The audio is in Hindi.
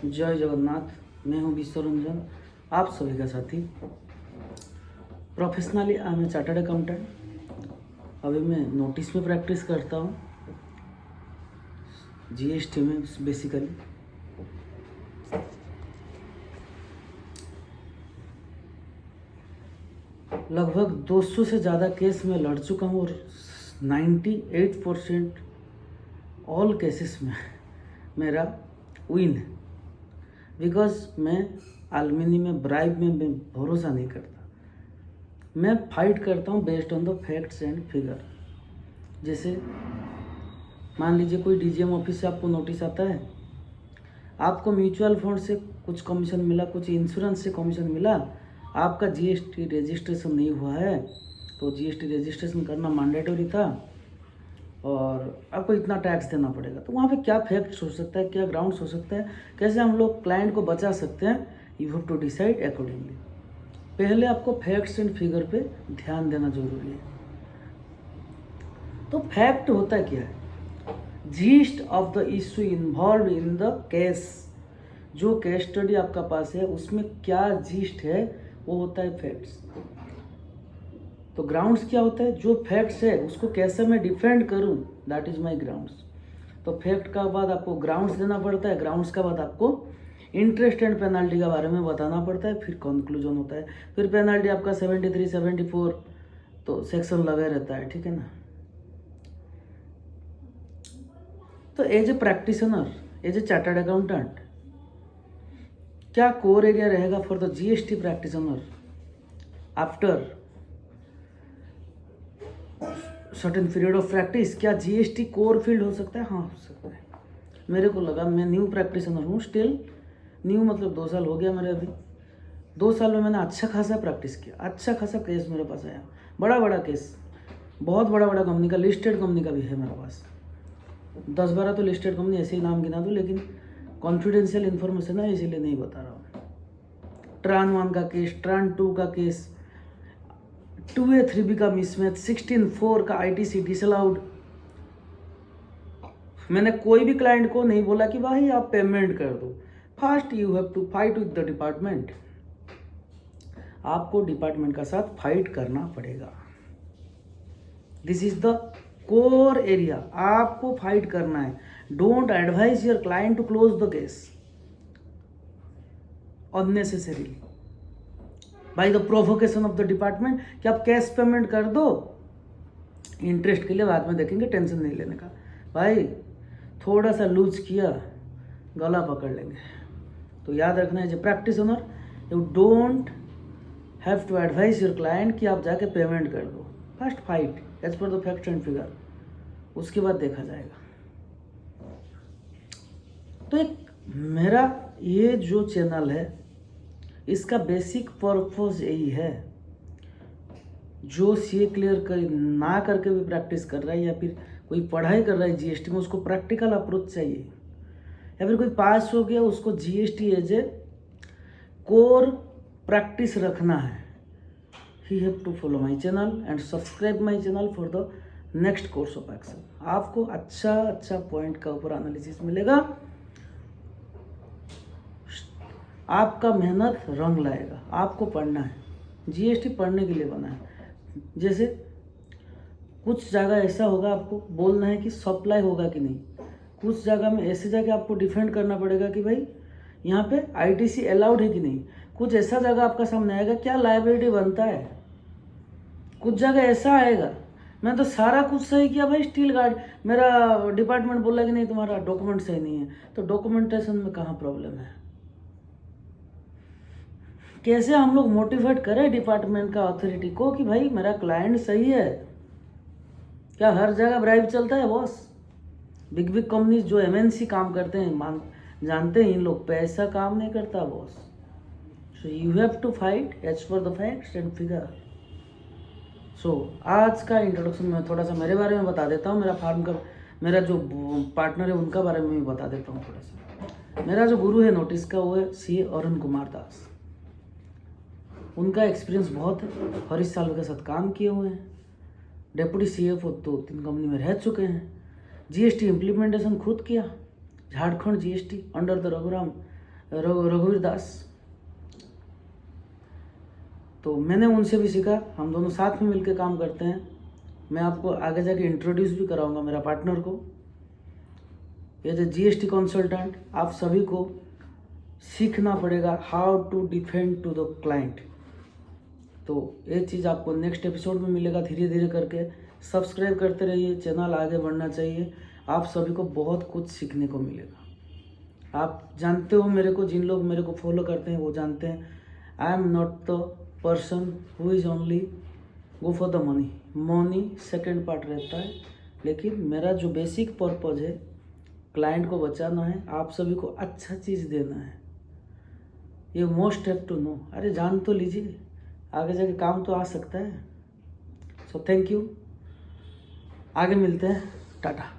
जय जगन्नाथ। मैं हूं विश्व रंजन, आप सभी का साथी। Professionally I am a chartered accountant. अभी मैं नोटिस में प्रैक्टिस करता हूं, जीएसटी में बेसिकली। लगभग 200 से ज़्यादा केस में लड़ चुका हूं और 98% ऑल केसेस में मेरा विन है। बिकॉज मैं आलमिनी में ब्राइब में मैं भरोसा नहीं करता। मैं फाइट करता हूँ based on the facts and figure. जैसे मान लीजिए कोई डीजीएम ऑफिस से आपको नोटिस आता है, आपको म्यूचुअल फंड से कुछ कमीशन मिला, कुछ इंश्योरेंस से कमीशन मिला, आपका जीएसटी रजिस्ट्रेशन नहीं हुआ है, तो जीएसटी रजिस्ट्रेशन करना मैंडेटरी था और आपको इतना टैक्स देना पड़ेगा। तो वहाँ पे क्या फैक्ट्स हो सकता है, क्या ग्राउंड्स हो सकता है, कैसे हम लोग क्लाइंट को बचा सकते हैं, you have to decide accordingly. पहले आपको फैक्ट्स एंड फिगर पे ध्यान देना जरूरी है। तो फैक्ट होता क्या है? Yeast of the issue involve in the case. जो केस स्टडी आपका पास है उसमें क्या जीस्ट है वो होता है फैक्ट्स। तो ग्राउंड्स क्या होता है? जो फैक्ट्स है उसको कैसे मैं डिफेंड करूं, दैट इज माय ग्राउंड्स। तो फैक्ट का बाद आपको ग्राउंड्स देना पड़ता है, ग्राउंड्स का बाद आपको इंटरेस्ट एंड पेनल्टी के बारे में बताना पड़ता है, फिर कंक्लूजन होता है। फिर पेनल्टी आपका 73, 74 तो सेक्शन लगा रहता है, ठीक है ना। तो as a practitioner, as a chartered accountant, क्या कोर एरिया रहेगा for the GST practitioner after certain period of practice? क्या जीएसटी कोर फील्ड हो सकता है? हाँ, हो सकता है। मेरे को लगा, मैं न्यू प्रैक्टिशनर हूँ, स्टिल न्यू मतलब 2 साल हो गया मेरे अभी। 2 साल में मैंने अच्छा खासा प्रैक्टिस किया, अच्छा खासा केस मेरे पास आया, बड़ा बड़ा केस, बहुत बड़ा बड़ा कंपनी का, लिस्टेड कंपनी का भी है मेरे पास। 10-12 तो लिस्टेड कंपनी ऐसे ही नाम गिना दूँ, लेकिन कॉन्फिडेंशियल इन्फॉर्मेशन है इसीलिए नहीं बता रहा हूँ। ट्रान 1 का केस, ट्रान 2 का केस, 2A 3B का मिसमैच, 16(4) का ITC डिसअलाउड। मैंने कोई भी क्लाइंट को नहीं बोला कि भाई आप पेमेंट कर दो। First you have to fight with the department. आपको डिपार्टमेंट का साथ फाइट करना पड़ेगा। This is the core area, आपको फाइट करना है। Don't advise your client to close the case unnecessarily by the provocation of the department कि आप कैश पेमेंट कर दो, इंटरेस्ट के लिए बाद में देखेंगे, टेंशन नहीं लेने का। भाई थोड़ा सा लूज किया गला पकड़ लेंगे। तो याद रखना है, जो practice owner, you don't have to advise your client कि आप जाके पेमेंट कर दो। First fight as per the fact and figure, उसके बाद देखा जाएगा। तो एक मेरा ये जो चैनल है, इसका बेसिक पर्पस यही है, जो सीए क्लियर कर ना करके भी प्रैक्टिस कर रहा है या फिर कोई पढ़ाई कर रहा है जीएसटी में, उसको प्रैक्टिकल अप्रोच चाहिए। या फिर कोई पास हो गया, उसको GST as a core practice रखना है। He have to follow my channel and subscribe my channel for the next course of action. आपको अच्छा पॉइंट का ऊपर एनालिसिस मिलेगा, आपका मेहनत रंग लाएगा। आपको पढ़ना है, जीएसटी पढ़ने के लिए बना है। जैसे कुछ जगह ऐसा होगा, आपको बोलना है कि सप्लाई होगा कि नहीं। कुछ जगह में ऐसे जगह आपको डिफेंड करना पड़ेगा कि भाई यहाँ पे आईटीसी अलाउड है कि नहीं। कुछ ऐसा जगह आपका सामने आएगा, क्या लायबिलिटी बनता है। कुछ जगह ऐसा आएगा, मैं तो सारा कुछ सही किया भाई, स्टील गार्ड, मेरा डिपार्टमेंट बोला कि नहीं तुम्हारा डॉक्यूमेंट सही नहीं है। तो डॉक्यूमेंटेशन में कहाँ प्रॉब्लम है? कैसे हम लोग मोटिवेट करें डिपार्टमेंट का अथॉरिटी को कि भाई मेरा क्लाइंट सही है। क्या हर जगह ब्राइब चलता है बॉस? बिग कंपनीज जो एमएनसी काम करते हैं, जानते हैं इन लोग, पैसा काम नहीं करता boss. So you have to fight as per the facts and figure. सो आज का इंट्रोडक्शन में थोड़ा सा मेरे बारे में बता देता हूँ। मेरा फार्म का, मेरा जो पार्टनर है उनका बारे में भी बता देता हूँ थोड़ा सा। मेरा जो गुरु है नोटिस का, वो है सीए अरुण कुमार दास। उनका एक्सपीरियंस बहुत है, हरीश साल्वे के साथ काम किए हुए हैं, डेप्यूटी सीएफओ 2-3 कंपनी में रह चुके हैं, जीएसटी इम्प्लीमेंटेशन खुद किया, Jharkhand GST under the Raghuram रघुवीर दास, तो मैंने उनसे भी सीखा, हम दोनों साथ में मिलकर काम करते हैं। मैं आपको आगे जाके इंट्रोड्यूस भी कराऊंगा मेरा पार्टनर को। एज ए जीएसटी कंसल्टेंट आप सभी को सीखना पड़ेगा how to defend to the client. तो ये चीज़ आपको नेक्स्ट एपिसोड में मिलेगा। धीरे धीरे करके सब्सक्राइब करते रहिए, चैनल आगे बढ़ना चाहिए। आप सभी को बहुत कुछ सीखने को मिलेगा। आप जानते हो, मेरे को जिन लोग मेरे को फॉलो करते हैं वो जानते हैं, I am not the person who is only go for the money. Money second part रहता है, लेकिन मेरा जो बेसिक पर्पज़ है क्लाइंट को बचाना है, आप सभी को अच्छा चीज़ देना है। ये मोस्ट हैव टू नो। अरे जान तो लीजिए, आगे जाके काम तो आ सकता है। सो थैंक यू, आगे मिलते हैं, टाटा।